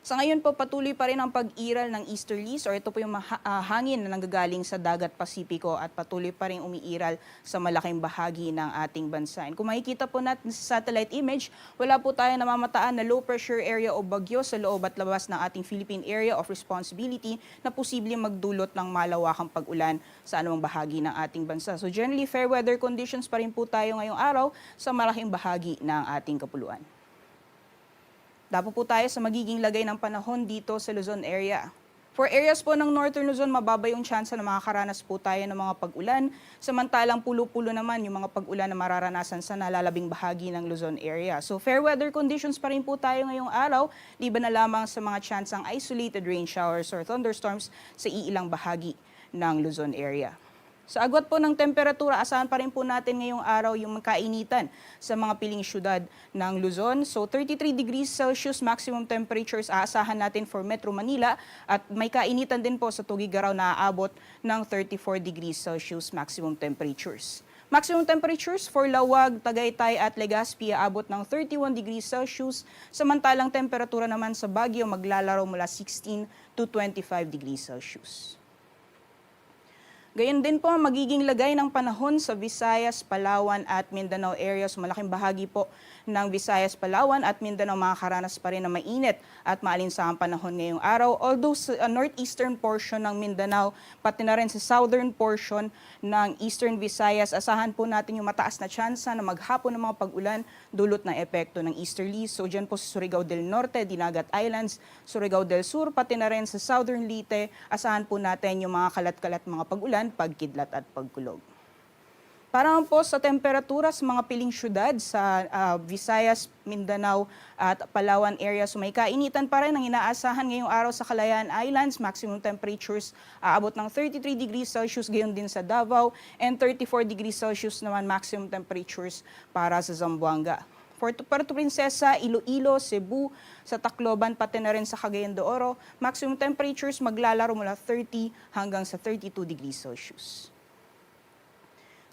Sa ngayon po, patuloy pa rin ang pag-iral ng easterlies or ito po yung hangin na nanggagaling sa dagat Pasipiko at patuloy pa rin umiiral sa malaking bahagi ng ating bansa. And kung makikita po natin sa satellite image, wala po tayo namamataan na low pressure area o bagyo sa loob at labas ng ating Philippine Area of Responsibility na posibleng magdulot ng malawakang pag-ulan sa anumang bahagi ng ating bansa. So generally, fair weather conditions pa rin po tayo ngayong araw sa malaking bahagi ng ating kapuluan. Dapo po tayo sa magiging lagay ng panahon dito sa Luzon area. For areas po ng Northern Luzon, mababa yung tsansa na makakaranas po tayo ng mga pag-ulan. Samantalang pulo-pulo naman yung mga pag-ulan na mararanasan sa nalalabing bahagi ng Luzon area. So fair weather conditions pa rin po tayo ngayong araw, liban na lamang sa mga tsansang isolated rain showers or thunderstorms sa iilang bahagi ng Luzon area. Sa agwat po ng temperatura, asahan pa rin po natin ngayong araw yung kainitan sa mga piling syudad ng Luzon. So 33 degrees Celsius maximum temperatures aasahan natin for Metro Manila at may kainitan din po sa Tuguegarao na aabot ng 34 degrees Celsius maximum temperatures. Maximum temperatures for Lawag, Tagaytay at Legazpi aabot ng 31 degrees Celsius, samantalang temperatura naman sa Baguio maglalaro mula 16 to 25 degrees Celsius. Gayon din po magiging lagay ng panahon sa Visayas, Palawan at Mindanao areas. Malaking bahagi po ng Visayas, Palawan at Mindanao makakaranas pa rin na mainit at maalinsahang panahon ngayong araw. Although sa northeastern portion ng Mindanao, pati na rin sa southern portion ng Eastern Visayas, asahan po natin yung mataas na tsansa na maghapon ng mga pag-ulan dulot ng epekto ng easterlies. So dyan po sa Surigao del Norte, Dinagat Islands, Surigao del Sur, pati na rin sa southern Leyte, asahan po natin yung mga kalat-kalat mga pag-ulan, pagkidlat at pagkulog. Para po sa temperatura sa mga piling syudad sa Visayas, Mindanao at Palawan areas, may kainitan pa rin ang inaasahan ngayong araw sa Calayan Islands. Maximum temperatures aabot ng 33 degrees Celsius, gayon din sa Davao, and 34 degrees Celsius naman maximum temperatures para sa Zamboanga. Puerto Princesa, Iloilo, Cebu, sa Tacloban, pati na rin sa Cagayan de Oro, maximum temperatures maglalaro mula 30 hanggang sa 32 degrees Celsius.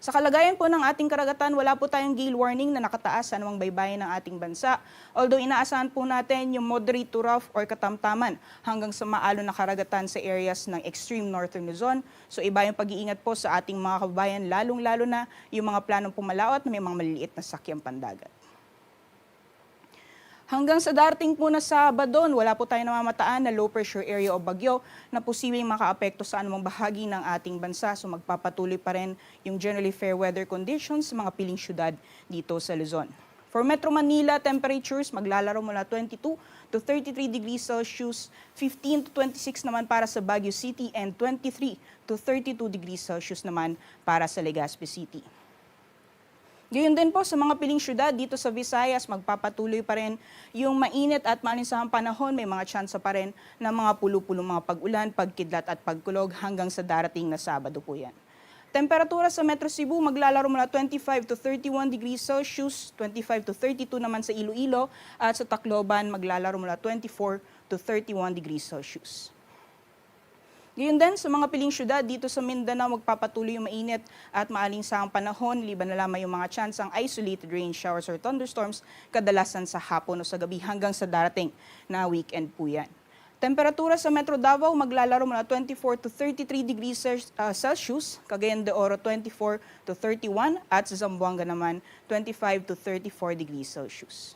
Sa kalagayan po ng ating karagatan, wala po tayong gale warning na nakataas sa anumang baybayin ng ating bansa. Although inaasahan po natin yung moderate to rough or katamtaman hanggang sa maalon na karagatan sa areas ng extreme northern Luzon. So iba yung pag-iingat po sa ating mga kababayan, lalong-lalo na yung mga planong pumalaot na may mga maliliit na sakyang pandagat. Hanggang sa darating po na Sabado, wala po tayong namamataan na low pressure area o bagyo na posibleng makaapekto sa anumang bahagi ng ating bansa. So magpapatuloy pa rin yung generally fair weather conditions sa mga piling syudad dito sa Luzon. For Metro Manila, temperatures maglalaro mula 22 to 33 degrees Celsius, 15 to 26 naman para sa Baguio City, and 23 to 32 degrees Celsius naman para sa Legazpi City. Gayon din po sa mga piling syudad dito sa Visayas, magpapatuloy pa rin yung mainit at maalinsahang panahon. May mga tsansa pa rin ng mga pulo-pulong mga pag-ulan, pagkidlat at pagkulog hanggang sa darating na Sabado po yan. Temperatura sa Metro Cebu maglalaro mula 25 to 31 degrees Celsius, 25 to 32 naman sa Iloilo, at sa Tacloban maglalaro mula 24 to 31 degrees Celsius. Ngayon din sa mga piling syudad dito sa Mindanao, magpapatuloy yung mainit at maalinsahang panahon, liban na lamang yung mga tsansang isolated rain showers or thunderstorms kadalasan sa hapon o sa gabi hanggang sa darating na weekend po yan. Temperatura sa Metro Davao maglalaro mula 24 to 33 degrees Celsius, Cagayan de Oro 24 to 31 at sa Zamboanga naman 25 to 34 degrees Celsius.